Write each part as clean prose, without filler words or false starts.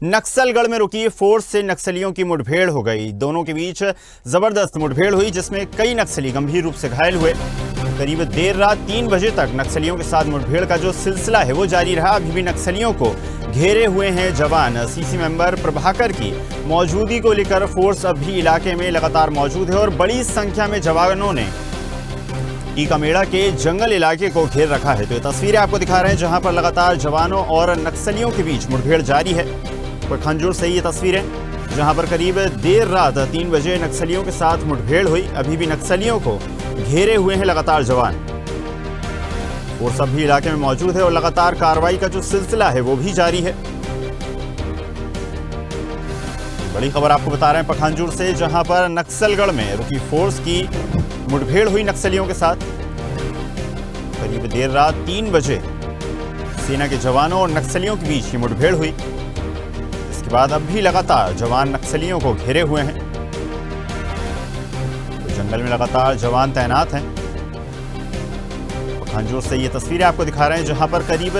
नक्सलगढ़ में रुकी फोर्स से नक्सलियों की मुठभेड़ हो गई। दोनों के बीच जबरदस्त मुठभेड़ हुई जिसमें कई नक्सली गंभीर रूप से घायल हुए। करीब देर रात 3 बजे तक नक्सलियों के साथ मुठभेड़ का जो सिलसिला है वो जारी रहा। अभी भी नक्सलियों को घेरे हुए हैं जवान। सीसी मेंबर प्रभाकर की मौजूदगी को लेकर फोर्स अब भी इलाके में लगातार मौजूद है और बड़ी संख्या में जवानों ने टीकामेड़ा के जंगल इलाके को घेर रखा है। तो ये तस्वीरें आपको दिखा रहे हैं जहां पर लगातार जवानों और नक्सलियों के बीच मुठभेड़ जारी है। खंजूर से ये तस्वीरें जहां पर करीब देर रात 3 बजे नक्सलियों के साथ मुठभेड़ हुई। अभी भी नक्सलियों को घेरे हुए हैं लगातार जवान। फोर्स अब भी इलाके में मौजूद है और लगातार कार्रवाई का जो सिलसिला है वो भी जारी है। बड़ी खबर आपको बता रहे हैं पखांजूर से, जहां पर नक्सलगढ़ में रुकी फोर्स की मुठभेड़ हुई नक्सलियों के साथ। करीब देर रात 3 बजे सेना के जवानों और नक्सलियों के बीच ये मुठभेड़ हुई। इसके बाद अब भी लगातार जवान नक्सलियों को घेरे हुए हैं। तो जंगल में लगातार जवान तैनात हैं। पखांजूर से ये तस्वीरें आपको दिखा रहे हैं जहां पर करीब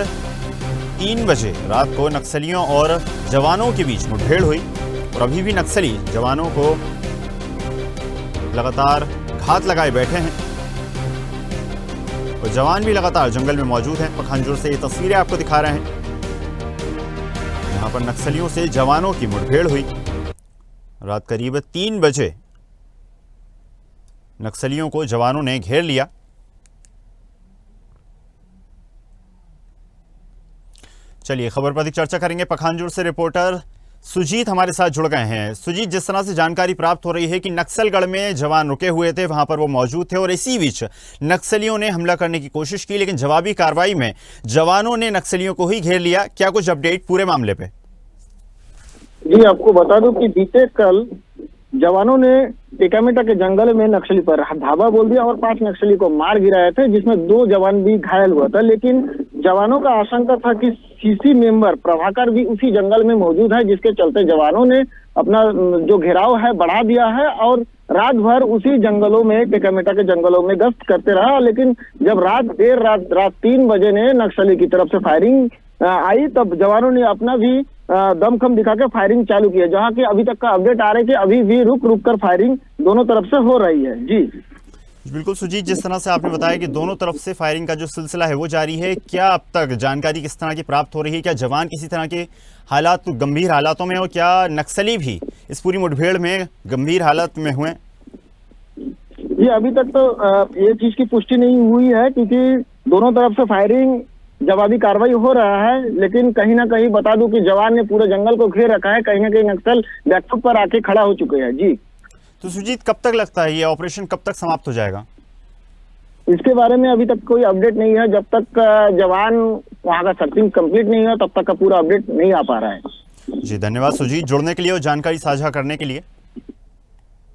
3 बजे रात को नक्सलियों और जवानों के बीच मुठभेड़ हुई और अभी भी नक्सली जवानों को लगातार घात लगाए बैठे हैं और जवान भी लगातार जंगल में मौजूद हैं। पखांजूर से ये तस्वीरें आपको दिखा रहे हैं जहां पर नक्सलियों से जवानों की मुठभेड़ हुई। रात करीब 3 बजे नक्सलियों को जवानों ने घेर लिया। चलिए खबर पर अधिक चर्चा करेंगे। पखांजूर से रिपोर्टर सुजीत हमारे साथ जुड़ गए हैं। सुजीत, जिस तरह से जानकारी प्राप्त हो रही है कि नक्सलगढ़ में जवान रुके हुए थे, वहां पर वो मौजूद थे और इसी बीच नक्सलियों ने हमला करने की कोशिश की, लेकिन जवाबी कार्रवाई में जवानों ने नक्सलियों को ही घेर लिया। क्या कुछ अपडेट पूरे मामले पे? जी, आपको बता दूं कि बीते कल जवानों ने टीकामेड़ा के जंगल में नक्सली पर धावा बोल दिया और 5 नक्सली को मार गिराए थे, जिसमें 2 जवान भी घायल हुआ था। लेकिन जवानों का आशंका था कि सीसी मेंबर प्रभाकर भी उसी जंगल में मौजूद है, जिसके चलते जवानों ने अपना जो घेराव है बढ़ा दिया है और रात भर उसी जंगलों में टीकामेड़ा के जंगलों में गश्त करते रहा। लेकिन जब देर रात 3 बजे ने नक्सली की तरफ से फायरिंग आई, तब जवानों ने अपना भी दमखम दिखा के फायरिंग चालू की है। जहां की अभी तक का अपडेट आ रहा है कि अभी भी रुक कर फायरिंग दोनों तरफ से हो रही है। जी बिल्कुल सुजीत, जिस तरह से आपने बताया कि दोनों तरफ से फायरिंग का जो सिलसिला है वो जारी है, क्या अब तक जानकारी किस तरह की प्राप्त हो रही है? क्या जवान किसी तरह के हालात गंभीर हालातों में और क्या नक्सली भी इस पूरी मुठभेड़ में गंभीर हालत में हुए? जी, अभी तक तो ये चीज की पुष्टि नहीं हुई है, क्योंकि दोनों तरफ से फायरिंग जवाबी कार्रवाई हो रहा है। लेकिन कहीं ना कहीं बता दूं कि जवान ने पूरे जंगल को घेर रखा है। कहीं ना कहीं नक्सल बैकफुट पर आके खड़ा हो चुके हैं। जी, तो सुजीत, कब तक लगता है ये ऑपरेशन कब तक समाप्त हो जाएगा? इसके बारे में अभी तक कोई अपडेट नहीं है। जब तक जवान वहां का सर्चिंग कंप्लीट नहीं हो तब तक का पूरा अपडेट नहीं आ पा रहा है। जी धन्यवाद सुजीत, जुड़ने के लिए और जानकारी साझा करने के लिए।